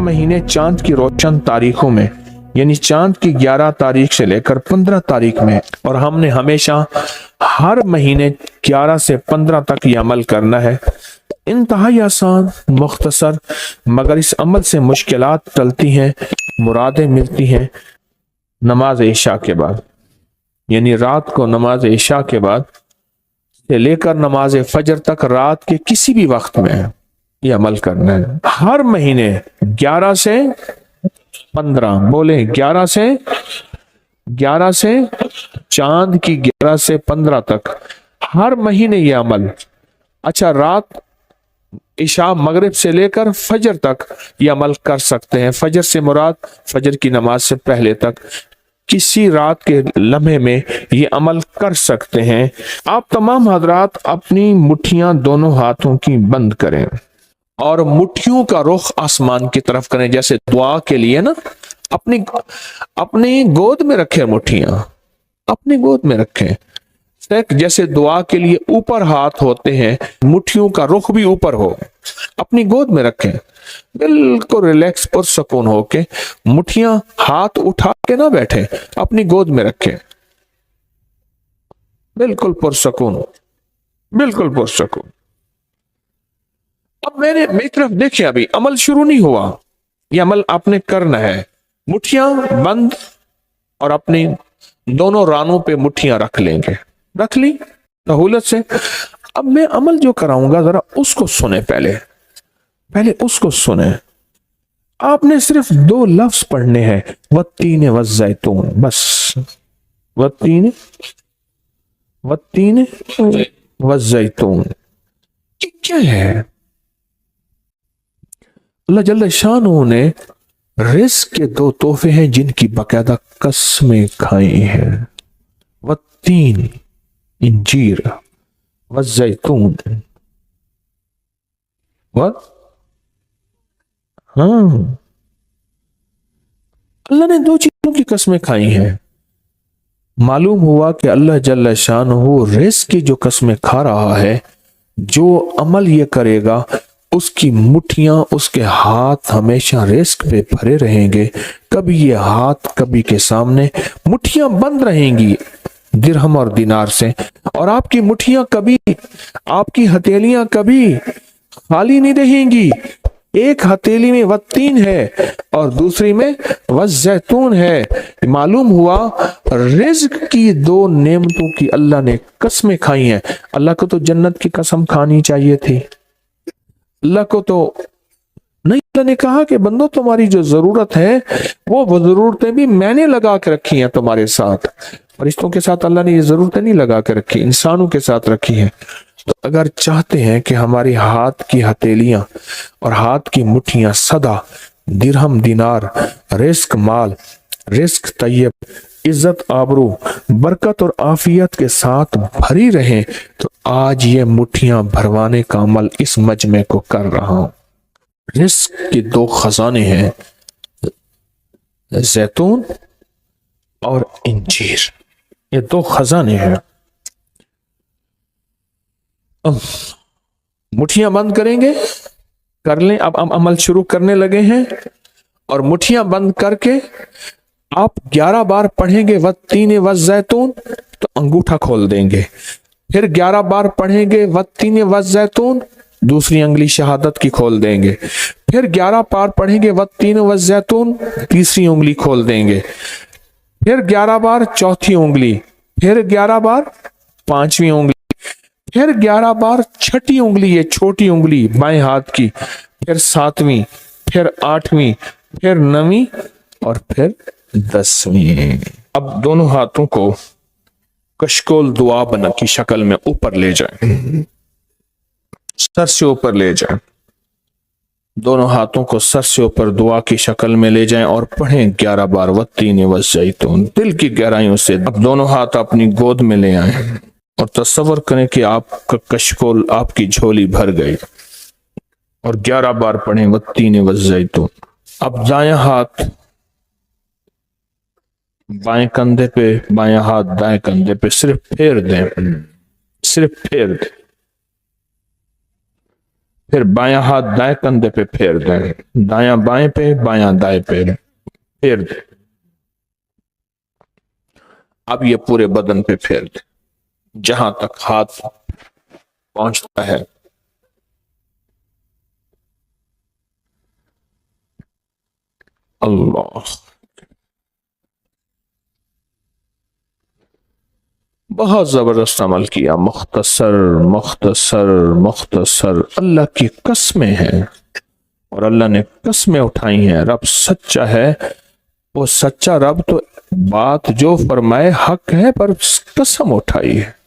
महीने चांद की रोशन तारीखों में, यानी चांद की 11 तारीख से लेकर 15 तारीख में, और हमने हमेशा हर महीने 11 से 15 तक ये अमल करना है। इंतहाई आसान, मुख्तसर, मगर इस अमल से मुश्किलात टलती हैं, मुरादें मिलती हैं। नमाज इशा के बाद, यानी रात को नमाज इशा के बाद से लेकर नमाज फजर तक रात के किसी भी वक्त में ये अमल करना है। हर महीने 11 से 15, बोले 11 से चांद की 11 से 15 तक हर महीने ये अमल। अच्छा, रात इशा मगरिब से लेकर फजर तक ये अमल कर सकते हैं। फजर से मुराद फजर की नमाज से पहले तक किसी रात के लम्हे में ये अमल कर सकते हैं। आप तमाम हजरात अपनी मुट्ठियां दोनों हाथों की बंद करें और मुट्ठियों का रुख आसमान की तरफ करें, जैसे दुआ के लिए ना। अपनी गोद में रखें, मुट्ठियां अपनी गोद में रखें। जैसे दुआ के लिए ऊपर हाथ होते हैं, मुट्ठियों का रुख भी ऊपर हो, अपनी गोद में रखें। बिल्कुल रिलैक्स पुरसकून होके, मुट्ठियां हाथ उठा के ना बैठे, अपनी गोद में रखें। बिल्कुल पुरसकून, बिल्कुल पुरसकून। अब मेरी तरफ देखिए, अभी अमल शुरू नहीं हुआ, यह अमल आपने करना है। मुट्ठियां बंद और अपनी दोनों रानों पे मुट्ठियां रख लेंगे, रख ली सहूलत से। अब मैं अमल जो कराऊंगा जरा उसको सुने, पहले उसको सुने। आपने सिर्फ 2 लफ्ज पढ़ने हैं, वत्तीन वज़ैतून, बस। वत्तीन वज़ैतून क्या है? अल्लाह जल्ल शानहू ने रिज़्क के 2 तोहफे हैं जिनकी बाकायदा कसमें खाई हैं। वत्तीन इंजीर, वज़ैतून, अल्लाह ने 2 चीजों की कसमें खाई हैं। मालूम हुआ कि अल्लाह जल्ल शानहू रिज़्क की जो कसमें खा रहा है, जो अमल ये करेगा उसकी मुट्ठियां, उसके हाथ हमेशा रिज़्क पे भरे रहेंगे। कभी ये हाथ कभी के सामने, मुट्ठियां बंद रहेंगी दिरहम और दिनार से, और आपकी मुट्ठियां कभी, आपकी हथेलियां कभी खाली नहीं रहेंगी। एक हथेली में वत्तीन है और दूसरी में वज़ैतून है। मालूम हुआ रिज़्क की 2 नेमतों की अल्लाह ने कसमें खाई हैं। अल्लाह को तो जन्नत की कसम खानी चाहिए थी, अल्लाह को तो नहीं। अल्लाह ने कहा कि बंदो, तुम्हारी जो जरूरत है वो जरूरतें भी मैंने लगा के रखी हैं तुम्हारे साथ। फरिश्तों के साथ अल्लाह ने ये जरूरतें नहीं लगा के रखी, इंसानों के साथ रखी हैं। तो अगर चाहते हैं कि हमारी हाथ की हथेलियां और हाथ की मुट्ठियां सदा दिरहम, दिनार, रिज़्क माल, रिज़्क तैयब, इज्जत, आबरू, बरकत और आफियत के साथ भरी रहें, तो आज ये मुट्ठियां भरवाने का अमल इस मजमे को कर रहा हूं। रिज़्क के 2 खजाने हैं, जैतून और इंजीर, ये 2 खजाने हैं। मुट्ठियां बंद करेंगे, कर लें। अब हम अमल शुरू करने लगे हैं, और मुट्ठियां बंद करके आप 11 बार पढ़ेंगे वत्तीन वज़ैतून, तो अंगूठा खोल देंगे। फिर 11 बार पढ़ेंगे वत्तीन वज़ैतून, दूसरी अंगुली शहादत की खोल देंगे। फिर 11 बार पढ़ेंगे वत्तीन वज़ैतून, तीसरी उंगली खोल देंगे। फिर 11 बार चौथी उंगली, फिर 11 बार पांचवी उंगली, फिर 11 बार छठी उंगली, ये छोटी उंगली बाएं हाथ की, फिर 7वीं, फिर 8वीं, फिर 9वीं और फिर 10वीं। अब दोनों हाथों को कशकोल दुआ बना की शक्ल में ऊपर ले जाएं, सर से ऊपर ले जाएं। दोनों हाथों को सर से ऊपर दुआ की शक्ल में ले जाएं और पढ़ें 11 बार वत्तीन वज़ैतून, दिल की गहराइयों से। अब दोनों हाथ अपनी गोद में ले आए और तस्वर करें कि आपका कशकोल, आपकी झोली भर गई, और 11 बार पढ़ें वत्तीन वज़ैतून। अब दायां हाथ बाएं कंधे पे, बायां हाथ दाएं कंधे पे, सिर्फ फेर दें, सिर्फ फेर दें। پھر بایاں ہاتھ دائیں کندھے پہ پھیر دیں، دایاں بائیں پہ، بایاں دائیں پہ پھیر دیں۔ اب یہ پورے بدن پہ پھیر دیں جہاں تک ہاتھ پہنچتا ہے۔ اللہ، بہت زبردست عمل کیا، مختصر مختصر مختصر، اللہ کی قسمیں ہیں اور اللہ نے قسمیں اٹھائی ہیں۔ رب سچا ہے، وہ سچا رب تو بات جو فرمائے حق ہے، پر قسم اٹھائی ہے۔